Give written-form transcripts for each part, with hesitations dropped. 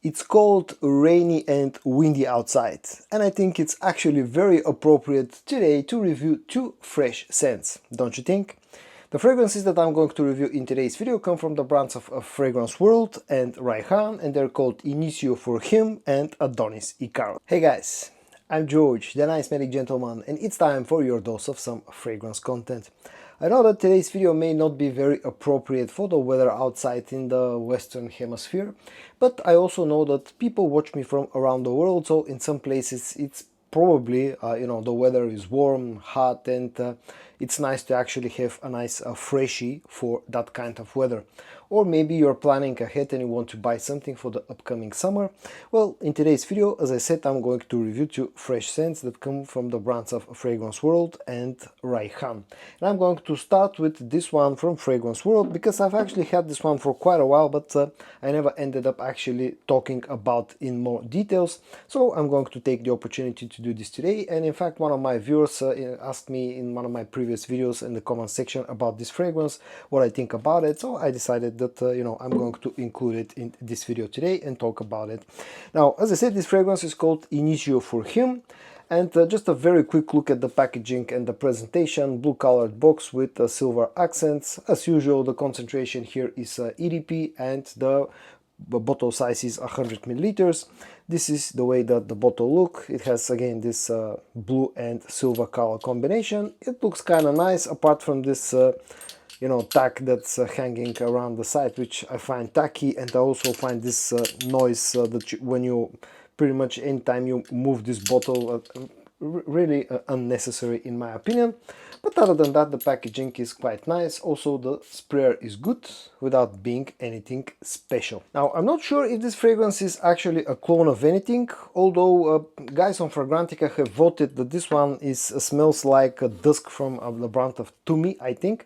It's called Rainy and Windy Outside, and I think it's actually very appropriate today to review two fresh scents, don't you think? The fragrances that I'm going to review in today's video come from the brands of Fragrance World and Rayhaan, and they're called Inizio for him and Adonis Icarus. Hey guys, I'm George, the nice magic gentleman, and it's time for your dose of some fragrance content. I know that today's video may not be very appropriate for the weather outside in the Western Hemisphere, but I also know that people watch me from around the world, so in some places it's probably, the weather is warm, hot, and it's nice to actually have a nice freshie for that kind of weather. Or maybe you're planning ahead and you want to buy something for the upcoming summer. Well, in today's video, as I said, I'm going to review two fresh scents that come from the brands of Fragrance World and Rayhaan. And I'm going to start with this one from Fragrance World because I've actually had this one for quite a while, but I never ended up actually talking about in more details. So I'm going to take the opportunity to do this today. And in fact, one of my viewers asked me in one of my previous videos in the comment section about this fragrance, what I think about it. So I decided that I'm going to include it in this video today and talk about it. Now, as I said, this fragrance is called Inizio for him, and just a very quick look at the packaging and the presentation. Blue colored box with silver accents. As usual, the concentration here is EDP and the bottle size is 100 milliliters. This is the way that the bottle looks. It has again this blue and silver color combination. It looks kind of nice apart from this tack that's hanging around the side, which I find tacky, and I also find this noise that when you pretty much anytime you move this bottle really unnecessary in my opinion. But other than that, the packaging is quite nice. Also, the sprayer is good without being anything special. Now, I'm not sure if this fragrance is actually a clone of anything, although guys on Fragrantica have voted that this one smells like a dusk from the brand of Tumi, I think.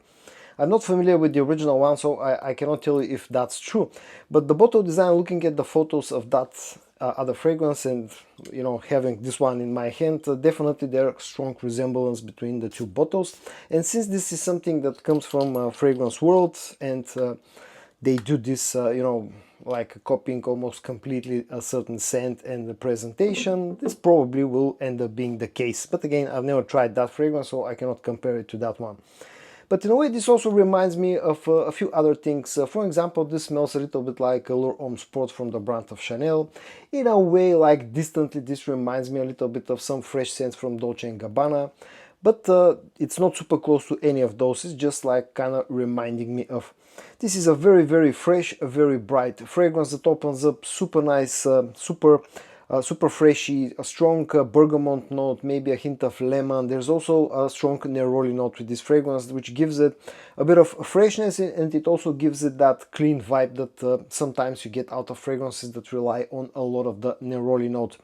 I'm not familiar with the original one, so I cannot tell you if that's true. But the bottle design, looking at the photos of that other fragrance and having this one in my hand, definitely there are strong resemblance between the two bottles. And since this is something that comes from Fragrance World and they do this like copying almost completely a certain scent and the presentation, this probably will end up being the case. But again, I've never tried that fragrance, so I cannot compare it to that one. But in a way, this also reminds me of a few other things. For example, this smells a little bit like a L'Or Homme Sport from the brand of Chanel. In a way, like distantly, this reminds me a little bit of some fresh scents from Dolce & Gabbana. But it's not super close to any of those. It's just like kind of reminding me of. This is a very, very fresh, a very bright fragrance that opens up super nice, super freshy, a strong bergamot note, maybe a hint of lemon. There's also a strong neroli note with this fragrance, which gives it a bit of freshness, and it also gives it that clean vibe that sometimes you get out of fragrances that rely on a lot of the neroli note.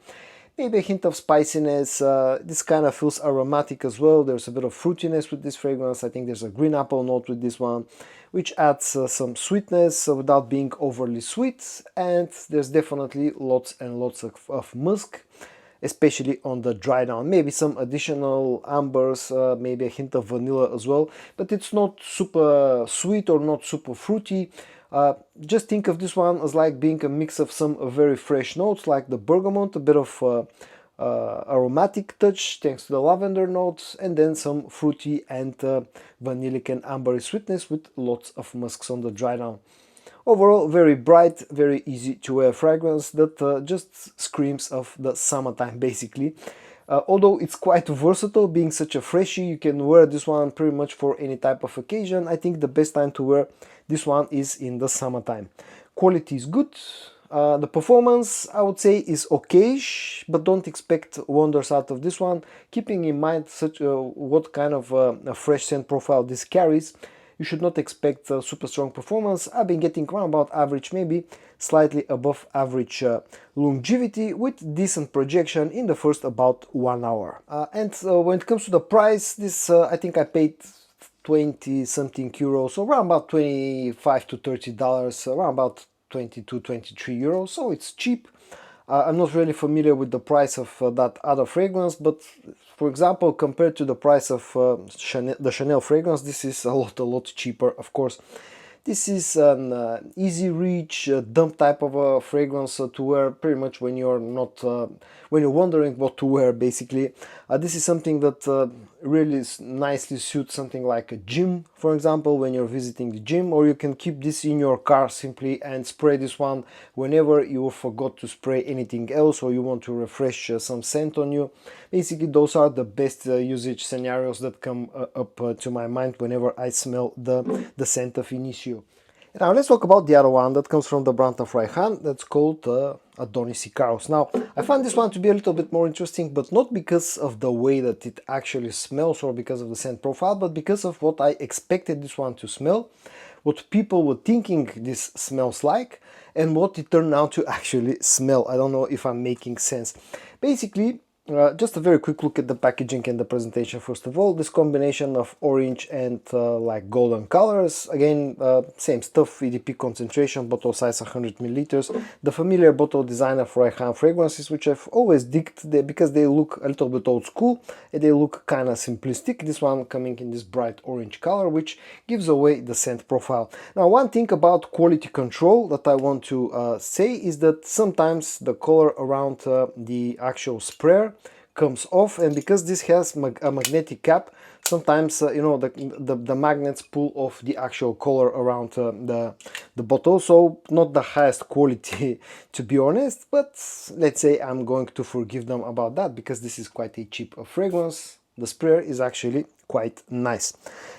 Maybe a hint of spiciness. This kind of feels aromatic as well. There's a bit of fruitiness with this fragrance. I think there's a green apple note with this one, which adds some sweetness without being overly sweet. And there's definitely lots and lots of musk, especially on the dry down. Maybe some additional ambers, maybe a hint of vanilla as well. But it's not super sweet or not super fruity. Just think of this one as like being a mix of some very fresh notes like the bergamot, a bit of aromatic touch thanks to the lavender notes, and then some fruity and vanillic and ambery sweetness with lots of musks on the dry down. Overall, very bright, very easy to wear fragrance that just screams of the summertime basically. Although it's quite versatile, being such a freshie, you can wear this one pretty much for any type of occasion. I think the best time to wear this one is in the summertime. Quality is good. The performance, I would say, is okay-ish, but don't expect wonders out of this one. Keeping in mind what kind of a fresh scent profile this carries, you should not expect super strong performance. I've been getting around about average, maybe slightly above average longevity with decent projection in the first about 1 hour. And when it comes to the price, this I think I paid 20 something euros, so around about 25 to $30, around about 22, 23 euros, so it's cheap. I'm not really familiar with the price of that other fragrance, but for example, compared to the price of the Chanel fragrance, this is a lot cheaper, of course. This is an easy reach, dump type of a fragrance to wear pretty much when you're not, when you're wondering what to wear basically. This is something that really nicely suits something like a gym, for example, when you're visiting the gym, or you can keep this in your car simply and spray this one whenever you forgot to spray anything else or you want to refresh some scent on you. Basically, those are the best usage scenarios that come up to my mind whenever I smell the scent of Inizio. Now let's talk about the other one that comes from the brand of Rayhaan, that's called Adonis Icarus. Now I find this one to be a little bit more interesting, but not because of the way that it actually smells or because of the scent profile, but because of what I expected this one to smell, what people were thinking this smells like, and what it turned out to actually smell. I don't know if I'm making sense. Basically, just a very quick look at the packaging and the presentation. First of all, this combination of orange and like golden colors, again same stuff, EDP concentration, bottle size 100 milliliters, the familiar bottle design of Rayhaan fragrances, which I've always digged because they look a little bit old school and they look kind of simplistic. This one coming in this bright orange color, which gives away the scent profile. Now, one thing about quality control that I want to say is that sometimes the color around the actual sprayer comes off, and because this has a magnetic cap, sometimes you know, the magnets pull off the actual color around the bottle, so not the highest quality to be honest, but let's say I'm going to forgive them about that because this is quite a cheap fragrance. The sprayer is actually quite nice.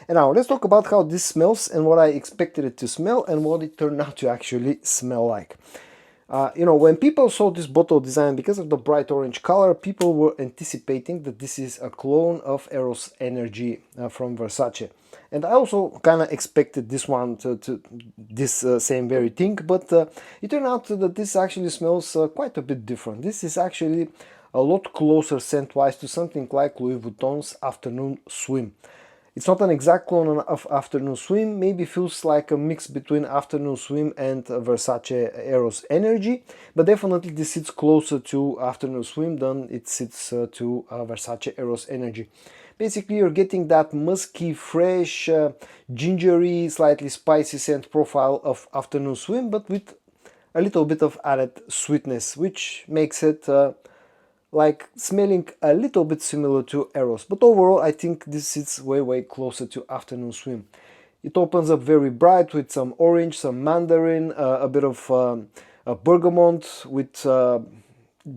And now let's talk about how this smells and what I expected it to smell and what it turned out to actually smell like. You know, when people saw this bottle design, because of the bright orange color, people were anticipating that this is a clone of Eros Energy from Versace. And I also kind of expected this one to this same very thing, but it turned out that this actually smells quite a bit different. This is actually a lot closer scent-wise to something like Louis Vuitton's Afternoon Swim. It's not an exact clone of Afternoon Swim, maybe feels like a mix between Afternoon Swim and Versace Eros Energy, but definitely this sits closer to Afternoon Swim than it sits to Versace Eros Energy. Basically, you're getting that musky, fresh, gingery, slightly spicy scent profile of Afternoon Swim, but with a little bit of added sweetness, which makes it like smelling a little bit similar to Eros, but overall I think this sits way closer to Afternoon Swim. It opens up very bright with some orange, some mandarin, a bit of a bergamot with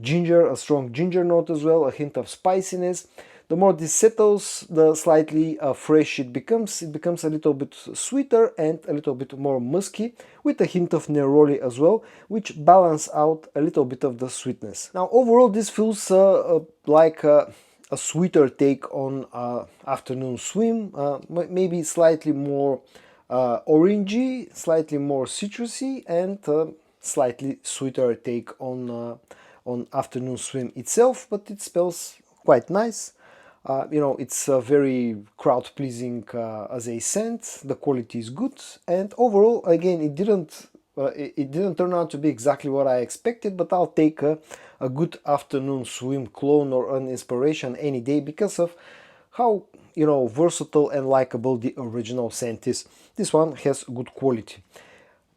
ginger, a strong ginger note as well, a hint of spiciness. The more this settles, the slightly fresh it becomes. It becomes a little bit sweeter and a little bit more musky, with a hint of neroli as well, which balance out a little bit of the sweetness. Now, overall, this feels like a sweeter take on Afternoon Swim, maybe slightly more orangey, slightly more citrusy, and slightly sweeter take on Afternoon Swim itself, but it smells quite nice. You know, it's very crowd-pleasing as a scent. The quality is good, and overall, again, it didn't turn out to be exactly what I expected. But I'll take a good Afternoon Swim clone or an inspiration any day because of how, you know, versatile and likable the original scent is. This one has good quality.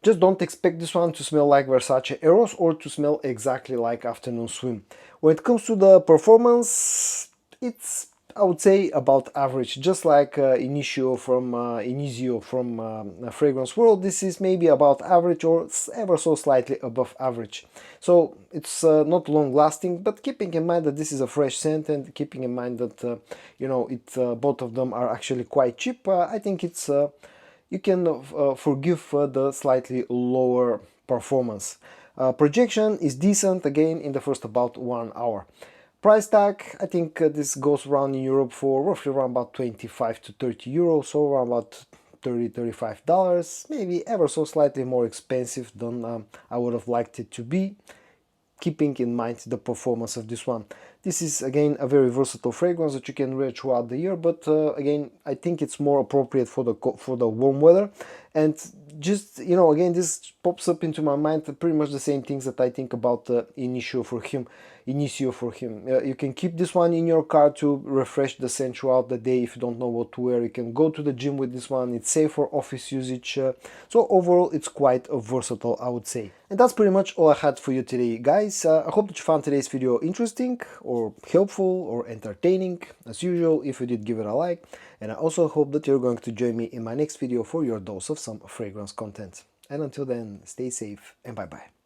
Just don't expect this one to smell like Versace Eros or to smell exactly like Afternoon Swim. When it comes to the performance, it's, I would say, about average. Just like Inizio from Fragrance World, this is maybe about average or ever so slightly above average. So it's not long lasting, but keeping in mind that this is a fresh scent and keeping in mind that you know, both of them are actually quite cheap, I think it's you can forgive the slightly lower performance. Projection is decent, again, in the first about 1 hour. Price tag, I think this goes around in Europe for roughly around about 25 to 30 euros, so around about $30–35, maybe ever so slightly more expensive than I would have liked it to be, keeping in mind the performance of this one. This is again a very versatile fragrance that you can wear throughout the year, but again, I think it's more appropriate for the warm weather, and just, you know, again, this pops up into my mind pretty much the same things that I think about Inizio for him. You can keep this one in your car to refresh the scent throughout the day if you don't know what to wear. You can go to the gym with this one. It's safe for office usage. So overall, it's quite versatile, I would say. And that's pretty much all I had for you today, guys. I hope that you found today's video interesting or helpful or entertaining. As usual, if you did, give it a like. And I also hope that you're going to join me in my next video for your dose of some fragrance content. And until then, stay safe and bye bye.